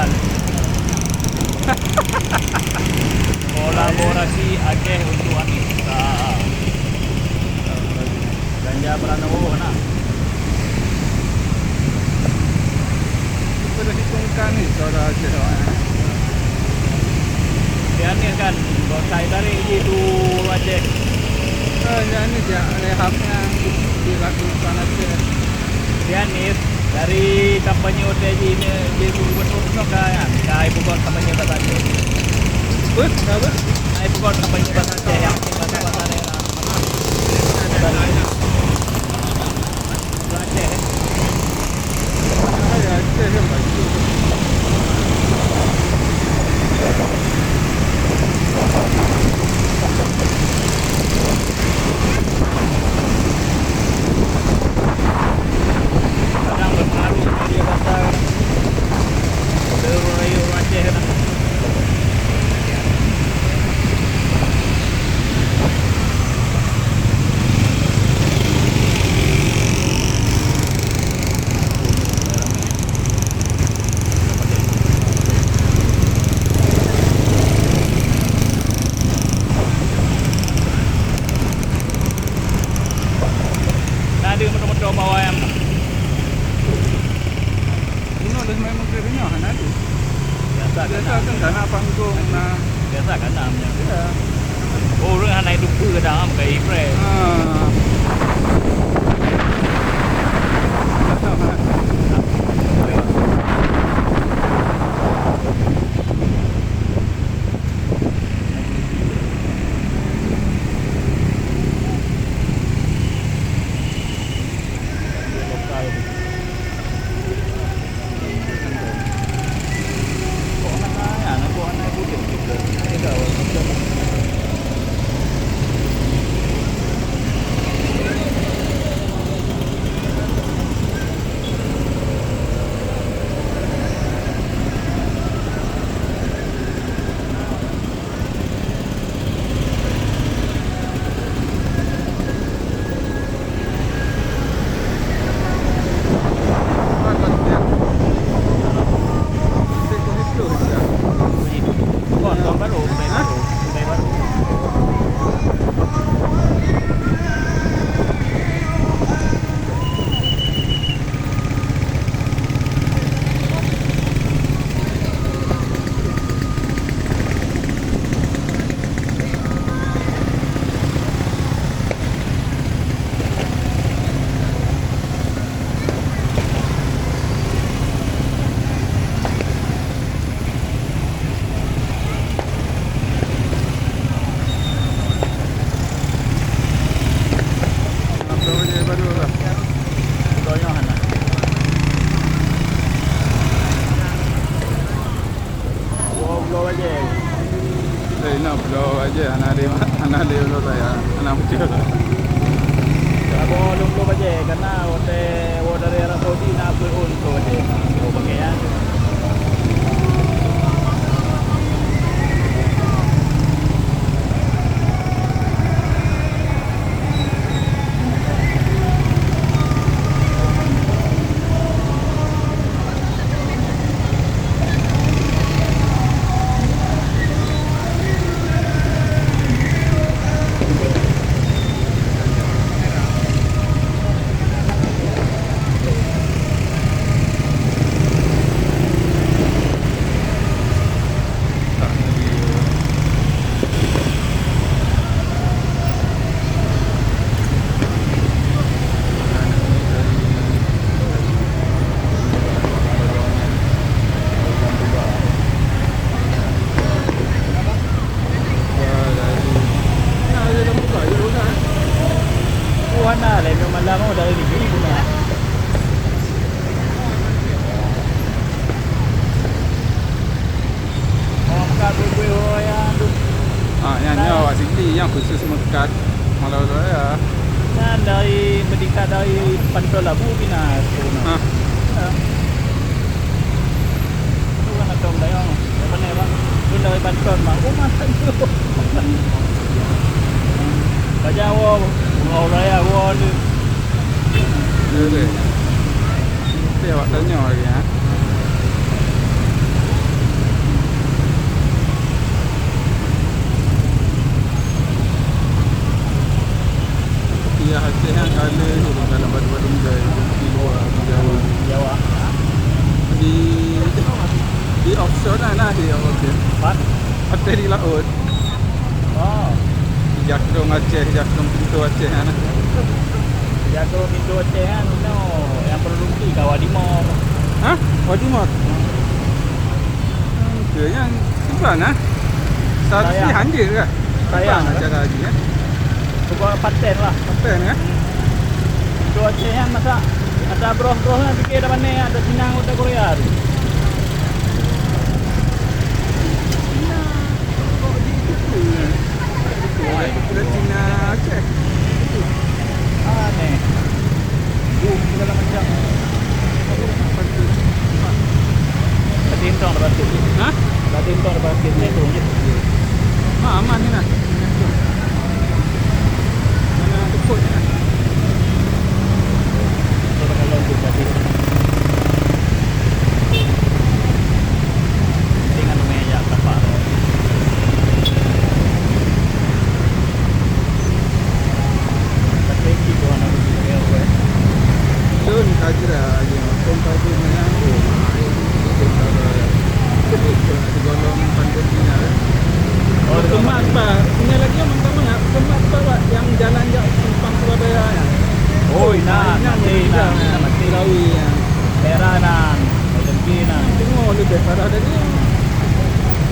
Nasional. Kolaborasi Aceh untuk Anies. Ganjar Pranowo nak. Kita dah hitungkan ni suara Aceh. Dia Anies kan, kalau saya tarik je tu Aceh. Yang ni dia rehapnya dilakukan Aceh. Dia Anies dari kampanye OTJ ni dia gubernur tu kan. Dah ibu kota kampanye bahasa Aceh. Apa? Ibu kota kampanye bahasa Aceh yang bahasa daerah. Aceh. Aceh yang baik. Kadang berpengaruh dia bahasa Rayu Aceh kan. Ada motor-motor bawa yang Ini dah memang kerana ada. biasa Kan nak panggung nak. biasa kan namanya. Ya. Oh, orang naik dupa ke dalam kayak fresh. Lokal. Kok anak budek juga. Ini kawan macam tahun baru, budaya baru. Konyohan lah. Blow aja. Nak blow aja anak dia blow saya. Anak kecil. Kalau blow aja karena dari Arab Saudi nak blow aja. Blow pakaian. Warna lah memang lama dari negeri pun lah. Makan kue-kue yang tu. Yang ni awak sini yang khusus mekat malau ya. Nah dari meningkat dari Pantol Labu Pinas. Tu kan atau dayang. Apa ni bang? Tu dari Pantol mah. Oh makan tu. Baca awak. Orang raya awak tu. Ya. Nanti awak tanya lagi ya. offshore na dia okey. Pat? Hotel di laut. Oh. Jakung Aceh, jakung pintu Aceh kan. Jaga pintu Aceh kan. No. Yang produksi Kawah Timur. Hah? Wadimot. Dia yang sebelah nah. Satu Sayang. handir ke? Sayang, Nak kan? cara lagi ya. Cuba paten lah. Paten ya. Pintu Aceh kan masa ada bros-bros kan fikir dah mana ada Cina kota Korea tu. Kita Cina Aceh. Aneh. Segala macam. Tintong lepas tu. Hah? Dah tintong lepas tu. Tintong je. Aman ni nah. Mana tekut ni nah. Kita kalau tu tadi. Dengan meja tapak tu. Tapi kita nak pergi ke Lun kajra aja. Kompas ni yang golong pandeminya. Oh, Kemak apa? Punya lagi yang mantap mana? Kemak apa yang jalan jak Simpang Surabaya ya? Oh, nah, mati nah, mati Lawi ya. Heranan, Dengki nah. Tengok lebih parah dari ni.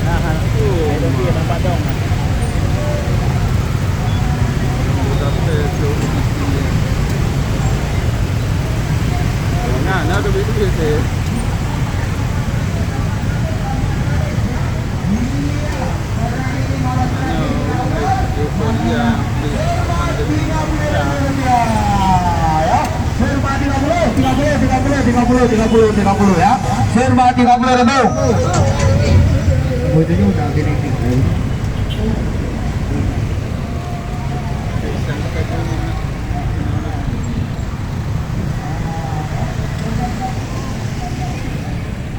Nah, Dengki nampak dong. Sampai tu. Nah, tu betul betul. Serba 30 ya. Serba 30 ribu. Butuhnya udah gini.